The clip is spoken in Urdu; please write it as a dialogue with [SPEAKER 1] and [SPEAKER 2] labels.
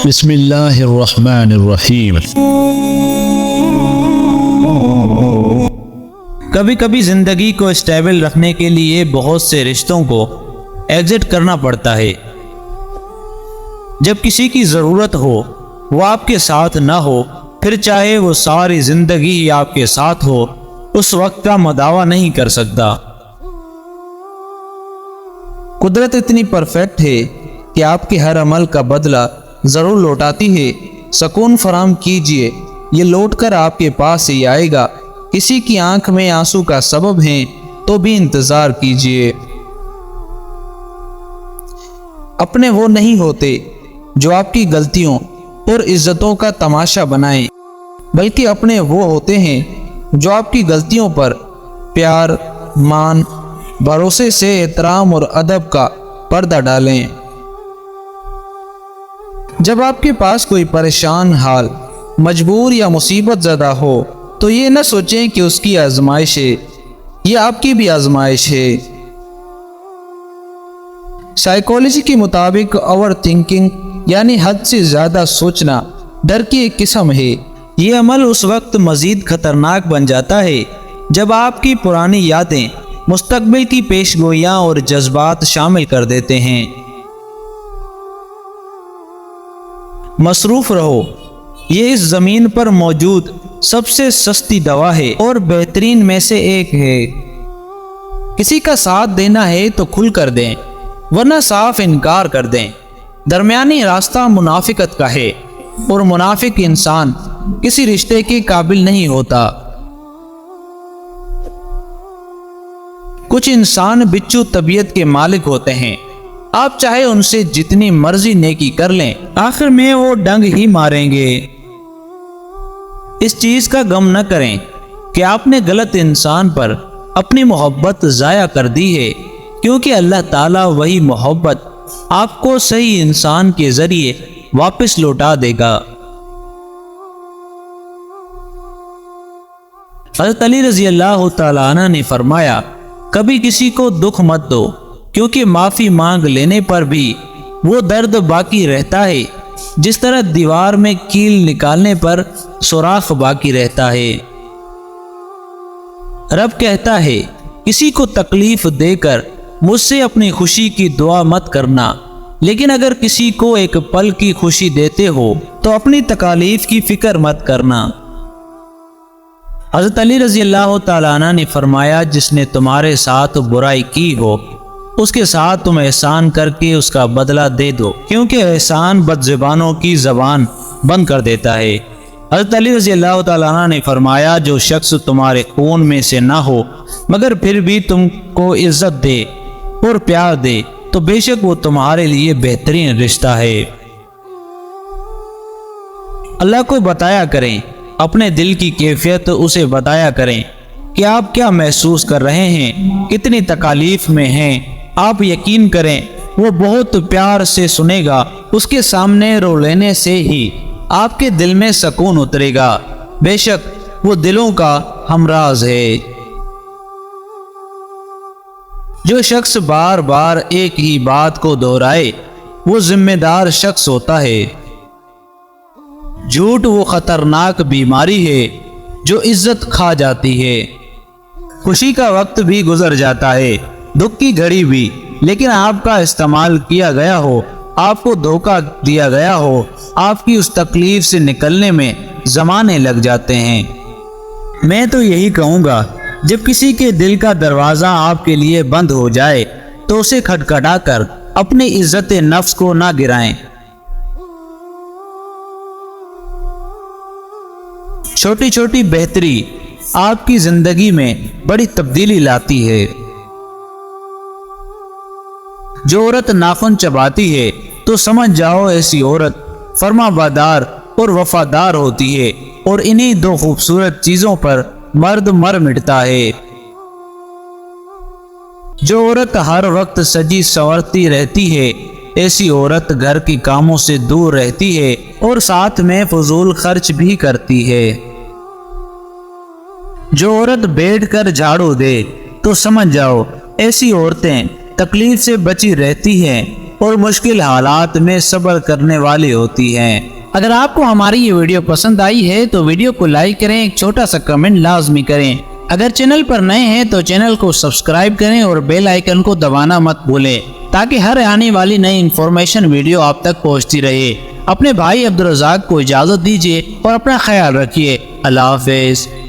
[SPEAKER 1] بسم اللہ الرحمن الرحیم۔
[SPEAKER 2] کبھی کبھی زندگی کو اسٹیبل رکھنے کے لیے بہت سے رشتوں کو ایگزٹ کرنا پڑتا ہے۔ جب کسی کی ضرورت ہو وہ آپ کے ساتھ نہ ہو، پھر چاہے وہ ساری زندگی ہی آپ کے ساتھ ہو، اس وقت کا مداوع نہیں کر سکتا۔ قدرت اتنی پرفیکٹ ہے کہ آپ کے ہر عمل کا بدلہ ضرور لوٹاتی ہے۔ سکون فراہم کیجئے، یہ لوٹ کر آپ کے پاس ہی آئے گا۔ کسی کی آنکھ میں آنسو کا سبب ہیں تو بھی انتظار کیجئے۔ اپنے وہ نہیں ہوتے جو آپ کی غلطیوں اور عزتوں کا تماشا بنائیں، بلکہ اپنے وہ ہوتے ہیں جو آپ کی غلطیوں پر پیار، مان، بھروسے سے احترام اور ادب کا پردہ ڈالیں۔ جب آپ کے پاس کوئی پریشان حال، مجبور یا مصیبت زدہ ہو تو یہ نہ سوچیں کہ اس کی آزمائش ہے، یہ آپ کی بھی آزمائش ہے۔ سائیکالوجی کے مطابق اوور تھنکنگ یعنی حد سے زیادہ سوچنا ڈر کی ایک قسم ہے۔ یہ عمل اس وقت مزید خطرناک بن جاتا ہے جب آپ کی پرانی یادیں مستقبل کی پیش گوئیاں اور جذبات شامل کر دیتے ہیں۔ مصروف رہو، یہ اس زمین پر موجود سب سے سستی دوا ہے اور بہترین میں سے ایک ہے۔ کسی کا ساتھ دینا ہے تو کھل کر دیں، ورنہ صاف انکار کر دیں۔ درمیانی راستہ منافقت کا ہے، اور منافق انسان کسی رشتے کے قابل نہیں ہوتا۔ کچھ انسان بچھو طبیعت کے مالک ہوتے ہیں، آپ چاہے ان سے جتنی مرضی نیکی کر لیں، آخر میں وہ ڈنگ ہی ماریں گے۔ اس چیز کا غم نہ کریں کہ آپ نے غلط انسان پر اپنی محبت ضائع کر دی ہے، کیونکہ اللہ تعالیٰ وہی محبت آپ کو صحیح انسان کے ذریعے واپس لوٹا دے گا۔ حضرت علی رضی اللہ تعالیٰ عنہ نے فرمایا، کبھی کسی کو دکھ مت دو، کیونکہ معافی مانگ لینے پر بھی وہ درد باقی رہتا ہے، جس طرح دیوار میں کیل نکالنے پر سوراخ باقی رہتا ہے۔ رب کہتا ہے، کسی کو تکلیف دے کر مجھ سے اپنی خوشی کی دعا مت کرنا، لیکن اگر کسی کو ایک پل کی خوشی دیتے ہو تو اپنی تکالیف کی فکر مت کرنا۔ حضرت علی رضی اللہ تعالیٰ عنہ نے فرمایا، جس نے تمہارے ساتھ برائی کی ہو اس کے ساتھ تم احسان کر کے اس کا بدلہ دے دو، کیونکہ احسان بد زبانوں کی زبان بند کر دیتا ہے۔ حضرت علی رضی اللہ تعالیٰ عنہ نے فرمایا، جو شخص تمہارے خون میں سے نہ ہو مگر پھر بھی تم کو عزت دے اور پیار دے تو بے شک وہ تمہارے لیے بہترین رشتہ ہے۔ اللہ کو بتایا کریں، اپنے دل کی کیفیت اسے بتایا کریں کہ آپ کیا محسوس کر رہے ہیں، کتنی تکالیف میں ہیں۔ آپ یقین کریں وہ بہت پیار سے سنے گا۔ اس کے سامنے رو لینے سے ہی آپ کے دل میں سکون اترے گا، بے شک وہ دلوں کا ہمراز ہے۔ جو شخص بار بار ایک ہی بات کو دہرائے وہ ذمہ دار شخص ہوتا ہے۔ جھوٹ وہ خطرناک بیماری ہے جو عزت کھا جاتی ہے۔ خوشی کا وقت بھی گزر جاتا ہے، دکھ کی گھڑی بھی، لیکن آپ کا استعمال کیا گیا ہو، آپ کو دھوکہ دیا گیا ہو، آپ کی اس تکلیف سے نکلنے میں زمانے لگ جاتے ہیں۔ میں تو یہی کہوں گا، جب کسی کے دل کا دروازہ آپ کے لیے بند ہو جائے تو اسے کھٹکھٹا کر اپنی عزت نفس کو نہ گرائیں۔ چھوٹی چھوٹی بہتری آپ کی زندگی میں بڑی تبدیلی لاتی ہے۔ جو عورت ناخن چباتی ہے تو سمجھ جاؤ ایسی عورت فرما بردار اور وفادار ہوتی ہے، اور انہی دو خوبصورت چیزوں پر مرد مر مٹتا ہے۔ جو عورت ہر وقت سجی سنورتی رہتی ہے، ایسی عورت گھر کے کاموں سے دور رہتی ہے اور ساتھ میں فضول خرچ بھی کرتی ہے۔ جو عورت بیٹھ کر جھاڑو دے تو سمجھ جاؤ ایسی عورتیں تکلیف سے بچی رہتی ہیں اور مشکل حالات میں صبر کرنے والی ہوتی ہیں۔ اگر آپ کو ہماری یہ ویڈیو پسند آئی ہے تو ویڈیو کو لائک کریں، ایک چھوٹا سا کمنٹ لازمی کریں۔ اگر چینل پر نئے ہیں تو چینل کو سبسکرائب کریں اور بیل آئیکن کو دبانا مت بھولیں تاکہ ہر آنے والی نئی انفارمیشن ویڈیو آپ تک پہنچتی رہے۔ اپنے بھائی عبدالرزاق کو اجازت دیجیے اور اپنا خیال رکھیے۔ اللہ حافظ۔